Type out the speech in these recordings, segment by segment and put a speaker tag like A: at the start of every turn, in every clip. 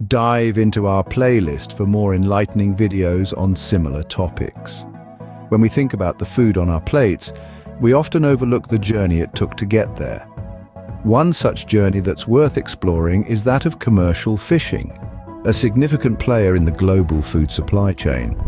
A: Dive into our playlist for more enlightening videos on similar topics. When we think about the food on our plates, we often overlook the journey it took to get there. One such journey that's worth exploring is that of commercial fishing, a significant player in the global food supply chain.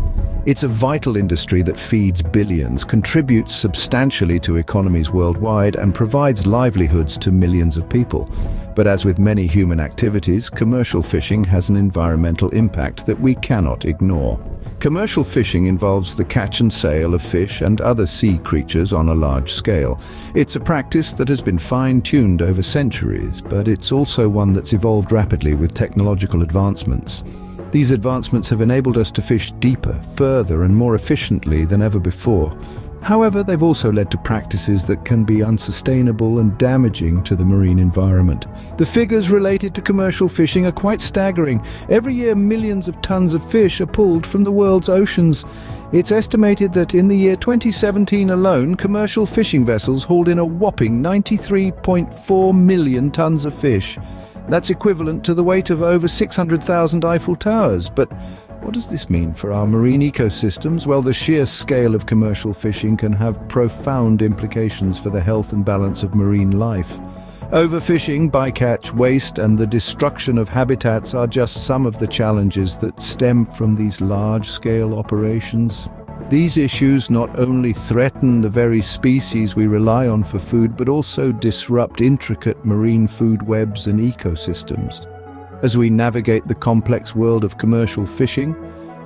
A: It's a vital industry that feeds billions, contributes substantially to economies worldwide, and provides livelihoods to millions of people. But as with many human activities, commercial fishing has an environmental impact that we cannot ignore. Commercial fishing involves the catch and sale of fish and other sea creatures on a large scale. It's a practice that has been fine-tuned over centuries, but it's also one that's evolved rapidly with technological advancements. These advancements have enabled us to fish deeper, further, and more efficiently than ever before. However, they've also led to practices that can be unsustainable and damaging to the marine environment. The figures related to commercial fishing are quite staggering. Every year, millions of tons of fish are pulled from the world's oceans. It's estimated that in the year 2017 alone, commercial fishing vessels hauled in a whopping 93.4 million tons of fish. That's equivalent to the weight of over 600,000 Eiffel Towers. But what does this mean for our marine ecosystems? Well, the sheer scale of commercial fishing can have profound implications for the health and balance of marine life. Overfishing, bycatch, waste, and the destruction of habitats are just some of the challenges that stem from these large-scale operations. These issues not only threaten the very species we rely on for food, but also disrupt intricate marine food webs and ecosystems. As we navigate the complex world of commercial fishing,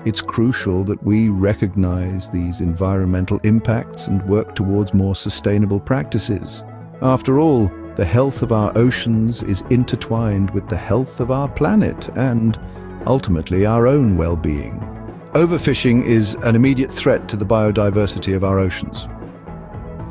A: it's crucial that we recognize these environmental impacts and work towards more sustainable practices. After all, the health of our oceans is intertwined with the health of our planet and, ultimately, our own well-being. Overfishing is an immediate threat to the biodiversity of our oceans.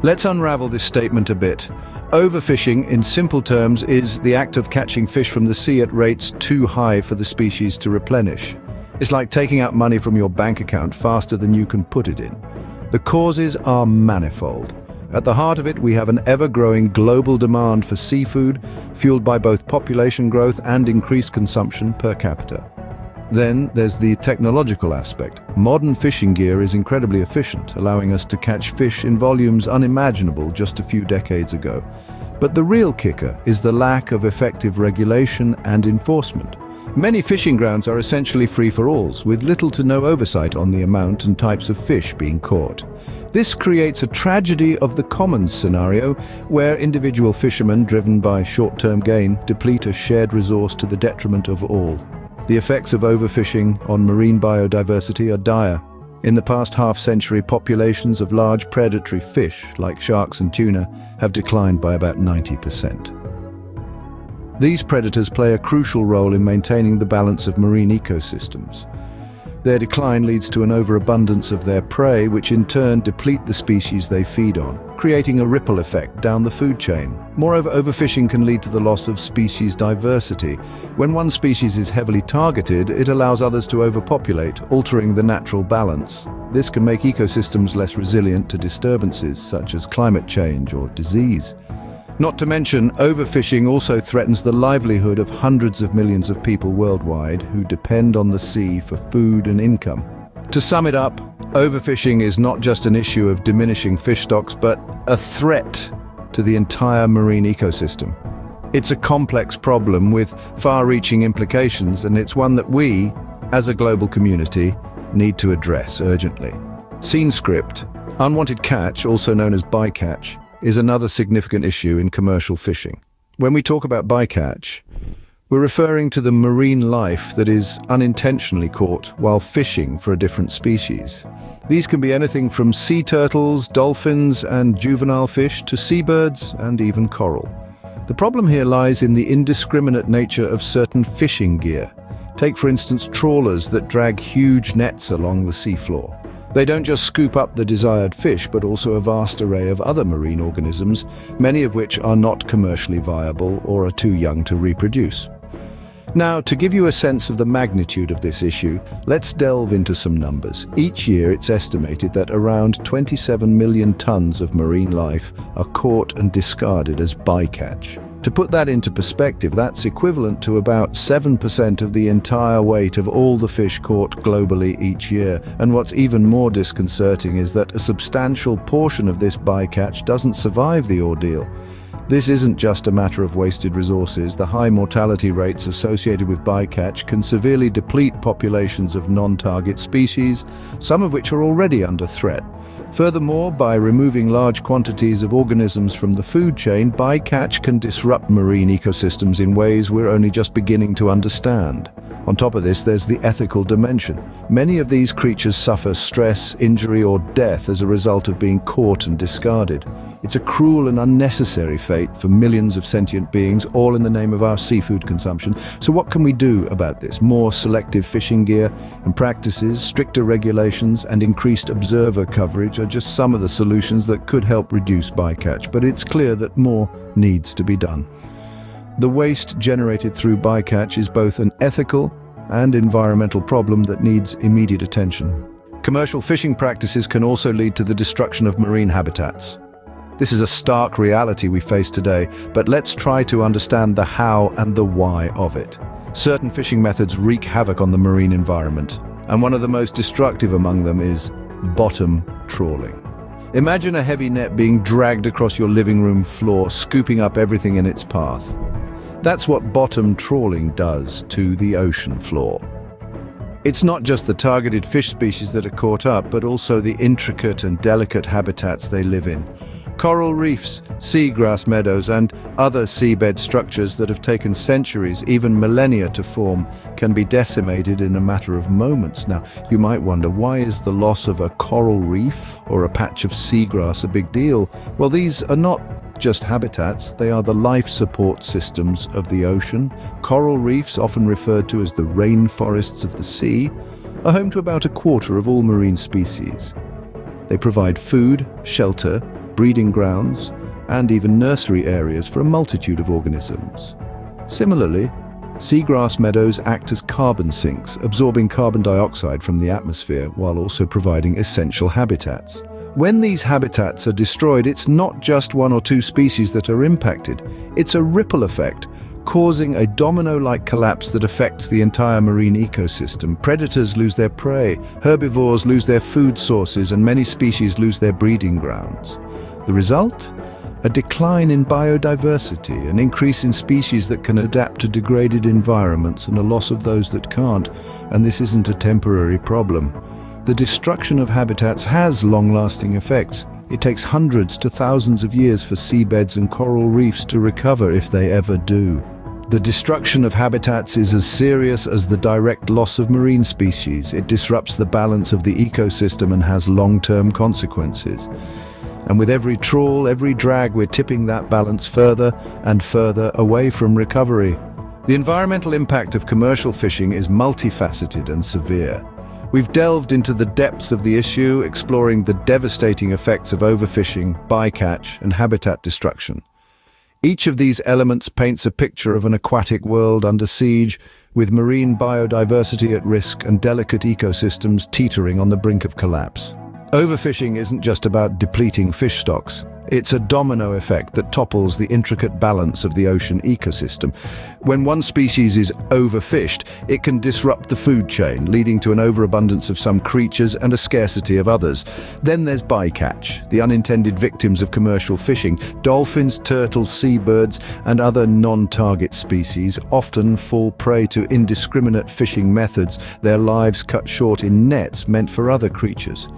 A: Let's unravel this statement a bit. Overfishing, in simple terms, is the act of catching fish from the sea at rates too high for the species to replenish. It's like taking out money from your bank account faster than you can put it in. The causes are manifold. At the heart of it, we have an ever-growing global demand for seafood, fueled by both population growth and increased consumption per capita. Then there's the technological aspect. Modern fishing gear is incredibly efficient, allowing us to catch fish in volumes unimaginable just a few decades ago. But the real kicker is the lack of effective regulation and enforcement. Many fishing grounds are essentially free-for-alls, with little to no oversight on the amount and types of fish being caught. This creates a tragedy of the commons scenario, where individual fishermen, driven by short-term gain, deplete a shared resource to the detriment of all. The effects of overfishing on marine biodiversity are dire. In the past half-century, populations of large predatory fish, like sharks and tuna, have declined by about 90%. These predators play a crucial role in maintaining the balance of marine ecosystems. Their decline leads to an overabundance of their prey, which in turn deplete the species they feed on, creating a ripple effect down the food chain. Moreover, overfishing can lead to the loss of species diversity. When one species is heavily targeted, it allows others to overpopulate, altering the natural balance. This can make ecosystems less resilient to disturbances such as climate change or disease. Not to mention, overfishing also threatens the livelihood of hundreds of millions of people worldwide who depend on the sea for food and income. To sum it up, overfishing is not just an issue of diminishing fish stocks, but a threat to the entire marine ecosystem. It's a complex problem with far-reaching implications, and it's one that we, as a global community, need to address urgently. Scene script, unwanted catch, also known as bycatch, is another significant issue in commercial fishing. When we talk about bycatch, we're referring to the marine life that is unintentionally caught while fishing for a different species. These can be anything from sea turtles, dolphins, and juvenile fish to seabirds and even coral. The problem here lies in the indiscriminate nature of certain fishing gear. Take, for instance, trawlers that drag huge nets along the seafloor. They don't just scoop up the desired fish, but also a vast array of other marine organisms, many of which are not commercially viable or are too young to reproduce. Now, to give you a sense of the magnitude of this issue, let's delve into some numbers. Each year, it's estimated that around 27 million tons of marine life are caught and discarded as bycatch. To put that into perspective, that's equivalent to about 7% of the entire weight of all the fish caught globally each year. And what's even more disconcerting is that a substantial portion of this bycatch doesn't survive the ordeal. This isn't just a matter of wasted resources. The high mortality rates associated with bycatch can severely deplete populations of non-target species, some of which are already under threat. Furthermore, by removing large quantities of organisms from the food chain, bycatch can disrupt marine ecosystems in ways we're only just beginning to understand. On top of this, there's the ethical dimension. Many of these creatures suffer stress, injury, or death as a result of being caught and discarded. It's a cruel and unnecessary fate for millions of sentient beings, all in the name of our seafood consumption. So what can we do about this? More selective fishing gear and practices, stricter regulations, and increased observer coverage are just some of the solutions that could help reduce bycatch, but it's clear that more needs to be done. The waste generated through bycatch is both an ethical and environmental problem that needs immediate attention. Commercial fishing practices can also lead to the destruction of marine habitats. This is a stark reality we face today, but let's try to understand the how and the why of it. Certain fishing methods wreak havoc on the marine environment, and one of the most destructive among them is bottom trawling. Imagine a heavy net being dragged across your living room floor, scooping up everything in its path. That's what bottom trawling does to the ocean floor. It's not just the targeted fish species that are caught up, but also the intricate and delicate habitats they live in. Coral reefs, seagrass meadows, and other seabed structures that have taken centuries, even millennia to form, can be decimated in a matter of moments. Now, you might wonder, why is the loss of a coral reef or a patch of seagrass a big deal? Well, these are not just habitats, they are the life support systems of the ocean. Coral reefs, often referred to as the rainforests of the sea, are home to about a quarter of all marine species. They provide food, shelter, breeding grounds, and even nursery areas for a multitude of organisms. Similarly, seagrass meadows act as carbon sinks, absorbing carbon dioxide from the atmosphere while also providing essential habitats. When these habitats are destroyed, it's not just one or two species that are impacted. It's a ripple effect, causing a domino-like collapse that affects the entire marine ecosystem. Predators lose their prey, herbivores lose their food sources, and many species lose their breeding grounds. The result? A decline in biodiversity, an increase in species that can adapt to degraded environments, and a loss of those that can't. And this isn't a temporary problem. The destruction of habitats has long-lasting effects. It takes hundreds to thousands of years for seabeds and coral reefs to recover, if they ever do. The destruction of habitats is as serious as the direct loss of marine species. It disrupts the balance of the ecosystem and has long-term consequences. And with every trawl, every drag, we're tipping that balance further and further away from recovery. The environmental impact of commercial fishing is multifaceted and severe. We've delved into the depths of the issue, exploring the devastating effects of overfishing, bycatch, and habitat destruction. Each of these elements paints a picture of an aquatic world under siege, with marine biodiversity at risk and delicate ecosystems teetering on the brink of collapse. Overfishing isn't just about depleting fish stocks. It's a domino effect that topples the intricate balance of the ocean ecosystem. When one species is overfished, it can disrupt the food chain, leading to an overabundance of some creatures and a scarcity of others. Then there's bycatch, the unintended victims of commercial fishing. Dolphins, turtles, seabirds, and other non-target species often fall prey to indiscriminate fishing methods, their lives cut short in nets meant for other creatures.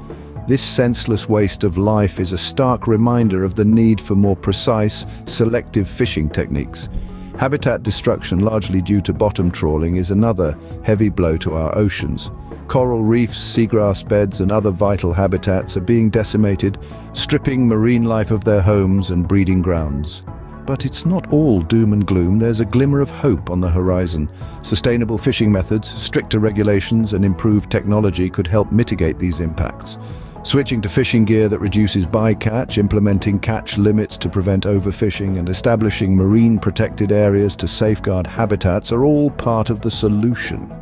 A: This senseless waste of life is a stark reminder of the need for more precise, selective fishing techniques. Habitat destruction, largely due to bottom trawling, is another heavy blow to our oceans. Coral reefs, seagrass beds, and other vital habitats are being decimated, stripping marine life of their homes and breeding grounds. But it's not all doom and gloom. There's a glimmer of hope on the horizon. Sustainable fishing methods, stricter regulations, and improved technology could help mitigate these impacts. Switching to fishing gear that reduces bycatch, implementing catch limits to prevent overfishing, and establishing marine protected areas to safeguard habitats are all part of the solution.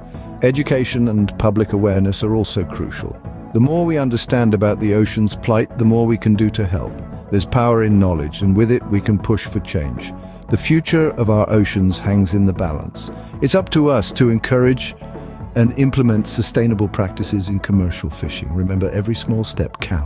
A: Education and public awareness are also crucial. The more we understand about the ocean's plight, the more we can do to help. There's power in knowledge, and with it we can push for change. The future of our oceans hangs in the balance. It's up to us to encourage and implement sustainable practices in commercial fishing. Remember, every small step counts.